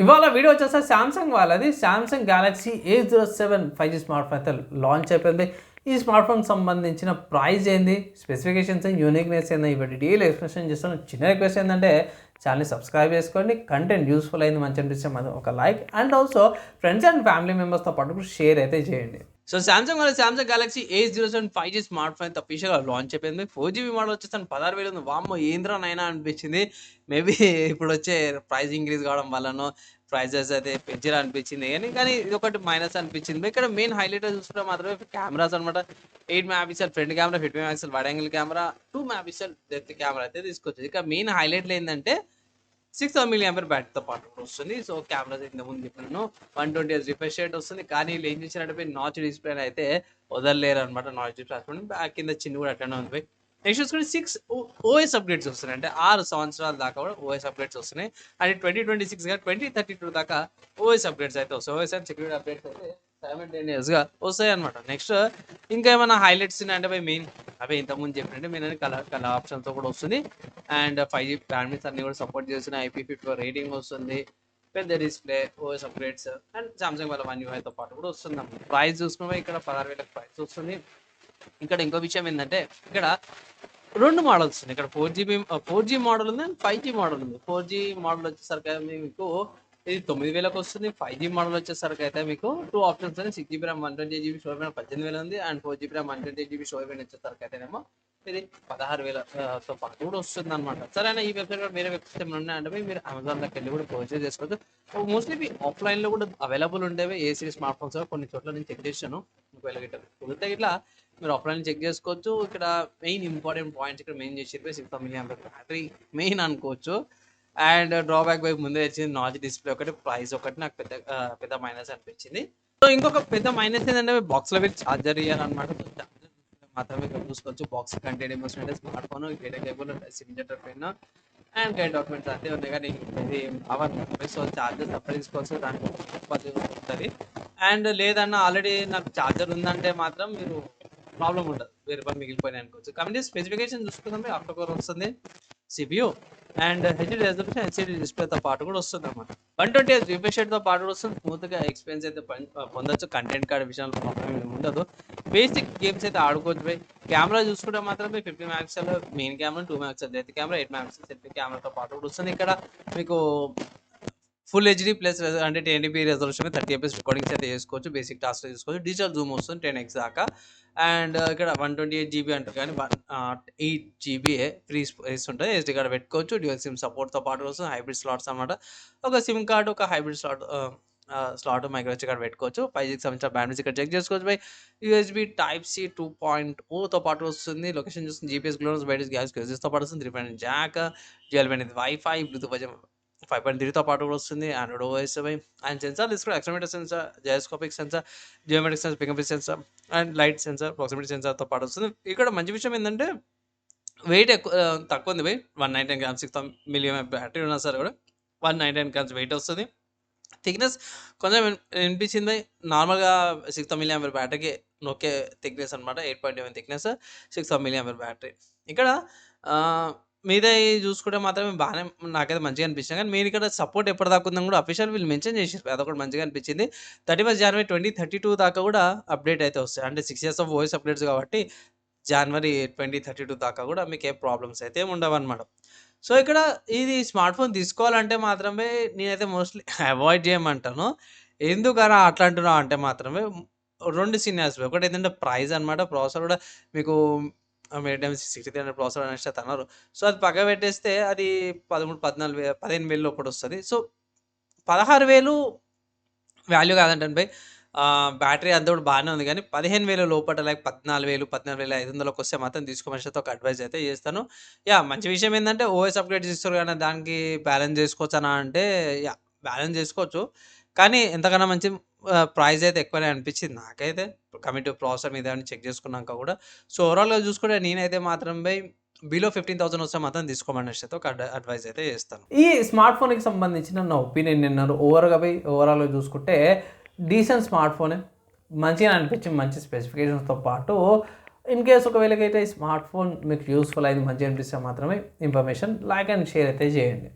ఇవాళ వీడియో వచ్చేసి సామ్సంగ్ వాళ్ళది Samsung Galaxy A07 5G smart phone అయితే లాంచ్ అయిపోయింది. ఈ స్మార్ట్ ఫోన్ సంబంధించిన ప్రైస్ ఏంది, స్పెసిఫికేషన్స్ ఏంది, యూనిక్నెస్ ఏంది, ఇవి డీటెయిల్ ఎక్స్ప్లెనేషన్ చేస్తాను. చిన్న రిక్వెస్ట్ ఏంటంటే ఛానల్ని సబ్స్క్రైబ్ చేసుకోండి. కంటెంట్ యూస్ఫుల్ అయింది, మంచి అనిపిస్తే మాత్రం ఒక like and also friends and family మెంబర్స్తో పాటు షేర్ అయితే చేయండి. So Samsung Galaxy A07 5G smart phone అయితే అఫీషియల్గా లాంచ్ అయిపోయింది. 4GB మోడల్ వచ్చేసి 16,000 ఉంది. వామ్మో ఏంద్రా నైనా అనిపించింది. మేబీ ఇప్పుడు వచ్చే ప్రైస్ ఇంక్రీజ్ కావడం వల్లనో ప్రైజెస్ అయితే పెంచారు అనిపించింది, కానీ ఇది ఒకటి మైనస్ అనిపించింది. ఇక్కడ మెయిన్ హైలైట్ చూసుకుంటే మాత్రమే కెమెరాస్ అనమాట. 8 megapixel front camera, 50 megapixel wide angle camera, 2 megapixel depth camera అయితే తీసుకొచ్చింది. ఇక మెయిన్ హైలైట్లు ఏంటంటే 6,000 mAh బ్యాటరీతో పాటు వస్తుంది. సో కెమెరాస్ ఇంతకుముందు చెప్పినాను 120Hz రిఫ్రెష్ రేట్ వస్తుంది. కానీ వీళ్ళు ఏం చేశారంటే నాచ్ డిస్ప్లే అయితే వదలలేరు అనమాట. నాచ్ డిస్ప్లే కింద చిన్న కూడా అట్లనే ఉంది. నెక్స్ట్ చూసుకుంటే 6 ఓఎస్ అప్డేట్స్ వస్తున్నాయి. అంటే 6 సంవత్సరాల దాకా కూడా ఓఎస్ అప్డేట్స్ వస్తున్నాయి. అంటే 2026 గా 2032 దాకా ఓఎస్ అప్డేట్స్ అయితే వస్తాయి. ఓఎస్ అండ్ సెక్యూరిటీ అప్డేట్స్ అయితే సైమల్టేనియస్గా వస్తాయి అనమాట. నెక్స్ట్ ఇంకా ఏమైనా హైలైట్స్ అంటే మెయిన్ అవే ఇంతకుముందు చెప్పినట్టే మెయిన్ కలర్ ఆప్షన్తో కూడా వస్తుంది. అండ్ 5G బ్యాండ్విడ్త్ అన్ని కూడా సపోర్ట్ చేస్తున్నాయి. IP54 రేటింగ్ వస్తుంది. పెద్ద display, OS updates and Samsung వాళ్ళ 1 UI తో పాటు కూడా వస్తుంది అన్నమాట. ప్రైస్ చూసుకున్నా ఇక్కడ 16,000 ప్రైస్ వస్తుంది. ఇక్కడ ఇంకో విషయం ఏంటంటే ఇక్కడ 2 మోడల్స్ ఉన్నాయి. ఇక్కడ 4G మోడల్ ఉంది అండ్ 5G మోడల్ ఉంది. 4G మోడల్ వచ్చేసరికి మీకు ఇది 9,000కి వస్తుంది. 5G మోడల్ వచ్చేసరికి అయితే మీకు 2 ఆప్షన్స్ ఉన్నాయి. 6GB RAM 128GB స్టోరేజ్ 18,000 ఉంది. And 4GB RAM 128GB storage వచ్చేసరికి అయితేనేమో ఇది 16,000తో పాటు కూడా వస్తుంది అనమాట. సరేనా, ఈ వెబ్సైట్ కూడా వేరే వెబ్సైట్ ఏమైనా ఉన్నాయంటే మీరు అమెజాన్లోకి వెళ్ళి కూడా పర్చేజ్ చేసుకోవచ్చు. మోస్ట్లీ ఆఫ్లైన్లో కూడా అవైలబుల్ ఉండేవి ఏ సిరీస్ స్మార్ట్ ఫోన్స్ కొన్ని చోట్ల నేను చెక్ చేశాను. ఒకవేళ కుదిరితే ఇట్లా మీరు ఆఫ్లైన్ చెక్ చేసుకోవచ్చు. ఇక్కడ మెయిన్ ఇంపార్టెంట్ పాయింట్స్ ఇక్కడ మెయిన్ చేసి 6,000 mAh బ్యాటరీ మెయిన్ అనుకోవచ్చు. అండ్ డ్రాబ్యాక్ వైపు ముందే వచ్చింది నాచ్ డిస్ప్లే ఒకటి, ప్రైస్ ఒకటి నాకు పెద్ద మైనస్ అనిపించింది. సో ఇంకొక పెద్ద మైనస్ ఏంటంటే బాక్స్లో మీరు ఛార్జర్ ఇవ్వాలన్నమాట. మాత్రమే ఇక్కడ చూసుకోవచ్చు. బాక్స్ కంటెంట్ ఏమొస్తుంటే smart phone, data cable, sim ejector pin and guide documents అంతే ఉన్నాయి. కానీ ఇది అవన్నీ సో ఛార్జర్ సపరేట్ తీసుకోవచ్చు. దానికి ఉంటుంది. అండ్ లేదన్నా ఆల్రెడీ నాకు ఛార్జర్ ఉందంటే మాత్రం మీరు ప్రాబ్లం ఉండదు, 1000 మిగిలిపోయినాయి అనుకోవచ్చు. కాబట్టి స్పెసిఫికేషన్ చూసుకుందాం. ఆక్టా కోర్ వస్తుంది, CPU and HD resolution HCD డిస్ప్లేతో పాటు కూడా వస్తుంది అన్నమాట. 120Hz రిఫ్రెష్ రేట్తో పాటు కూడా వస్తుంది. స్మూత్గా ఎక్స్పీరియన్స్ అయితే పొందొచ్చు. కంటెంట్ కార్డ్ విషయంలో ప్రాబ్లం ఉండదు. బేసిక్ గేమ్స్ అయితే ఆడుకోవచ్చు. కెమెరా చూసుకుంటే మాత్రమే 50 megapixel main camera, 2 megapixel depth camera, 8 megapixel selfie కెమెరాతో పాటు కూడా వస్తుంది. ఇక్కడ మీకు ఫుల్ HD ప్లస్ అంటే 1080p రెజల్యూషన్ 30fps రికార్డింగ్స్ అయితే చేసుకోవచ్చు. బేసిక్ టాస్క్ చేసుకోవచ్చు. డిజిటల్ జూమ్ వస్తుంది 10x దాకా. అండ్ ఇక్కడ 128GB అంటారు కానీ 8GB ఫ్రీ స్పేస్ ఉంటుంది. SD కార్డ్ పెట్టుకోవచ్చు. డ్యూయల్ సిమ్ సపోర్ట్తో పాటు వస్తుంది. హైబ్రిడ్ స్లాట్స్ అనమాట. ఒక సిమ్ కార్డు, ఒక hybrid slot micro SD card పెట్టుకోవచ్చు. 5Gకి సంబంధించిన బ్యాండ్విడ్త్ ఇక్కడ చెక్ చేసుకోవచ్చు. USB Type-C 2.0తో పాటు వస్తుంది. లొకేషన్ చూస్తుంది. GPS గ్లోనస్ బయట గ్యాస్తో పాటు వస్తుంది. 3.0 jack, dual band WiFi, bluetooth 5.3తో పాటు కూడా వస్తుంది. ఆండ్రాయిడ్ OS అండ్ సెన్సార్ తీసుకుని accelerometer sensor, gyroscopic sensor, geometric sensor, fingerprint sensor and light sensor, proximity సెన్సార్తో పాటు వస్తుంది. ఇక్కడ మంచి విషయం ఏంటంటే వెయిట్ తక్కువ ఉంది. 199 grams 6,000 mAh బ్యాటరీ ఉన్నా సరే కూడా 199 grams వెయిట్ వస్తుంది. థిక్నెస్ కొంచెం వినిపించింది. నార్మల్గా 6,000 mAh బ్యాటరీకి నొక్కే థిక్నెస్ అనమాట. 8.7 థిక్నెస్, 6,000 mAh బ్యాటరీ. ఇక్కడ మీద చూసుకుంటే మాత్రమే బాగానే నాకైతే మంచిగా అనిపించింది. కానీ మీరు ఇక్కడ సపోర్ట్ ఎప్పటిదాకా ఉందని కూడా అఫీషియల్ వీళ్ళు మెన్షన్ చేసారు. అదొకటి మంచిగా అనిపించింది. 31 జనవరి 2032 దాకా కూడా అప్డేట్ అయితే వస్తాయి. అంటే 6 years ఆఫ్ ఓఎస్ అప్డేట్స్ కాబట్టి జనవరి 2032 దాకా కూడా మీకు ఏ ప్రాబ్లమ్స్ అయితే ఉండవు అనమాట. సో ఇక్కడ ఇది స్మార్ట్ ఫోన్ తీసుకోవాలంటే మాత్రమే నేనైతే మోస్ట్లీ అవాయిడ్ చేయమంటాను. ఎందుకలా అట్లా అంటున్నావు అంటే మాత్రమే 2 సినారియోస్. ఒకటి ఏంటంటే ప్రైస్ అనమాట. ప్రాసెసర్ కూడా మీకు మీడియం 6300 ప్రాసెసర్ అనేసి అన్నారు. సో అది పక్కన పెట్టేస్తే అది 13, 14, 15,000 లోపల వస్తుంది. సో 16,000 వాల్యూ కాదంటాను బై. బ్యాటరీ అంతా కూడా బాగానే ఉంది. కానీ 15,000 లోపల లైక్ 14,000, 14,500కి వస్తే మాత్రం తీసుకోమని ఒక అడ్వైజ్ అయితే చేస్తాను. మంచి విషయం ఏంటంటే ఓఎస్ అప్గ్రేడ్ చేస్తారు కానీ దానికి బ్యాలెన్స్ చేసుకోవచ్చా అంటే బ్యాలెన్స్ చేసుకోవచ్చు. కానీ ఎంతకన్నా మంచి ప్రైస్ అయితే ఎక్కువనే అనిపించింది నాకైతే. కమింగ్ టు ప్రాసెసర్ మీద చెక్ చేసుకున్నాక కూడా. సో ఓవరాల్గా చూసుకుంటే నేనైతే మాత్రం బిలో 15,000 వస్తే మాత్రం తీసుకోమని ఒక అడ్వైజ్ అయితే చేస్తాను. ఈ స్మార్ట్ ఫోన్కి సంబంధించిన నా ఒపీనియన్ నిన్నారు. ఓవరాల్గా చూసుకుంటే డీసెంట్ స్మార్ట్ ఫోనే, మంచిగా అనిపించింది. మంచి స్పెసిఫికేషన్స్తో పాటు ఇన్ కేస్ ఒకవేళకైతే ఈ స్మార్ట్ ఫోన్ మీకు యూస్ఫుల్ అయింది, మంచిగా అనిపిస్తే మాత్రమే ఇన్ఫర్మేషన్ లైక్ అండ్ షేర్ అయితే చేయండి.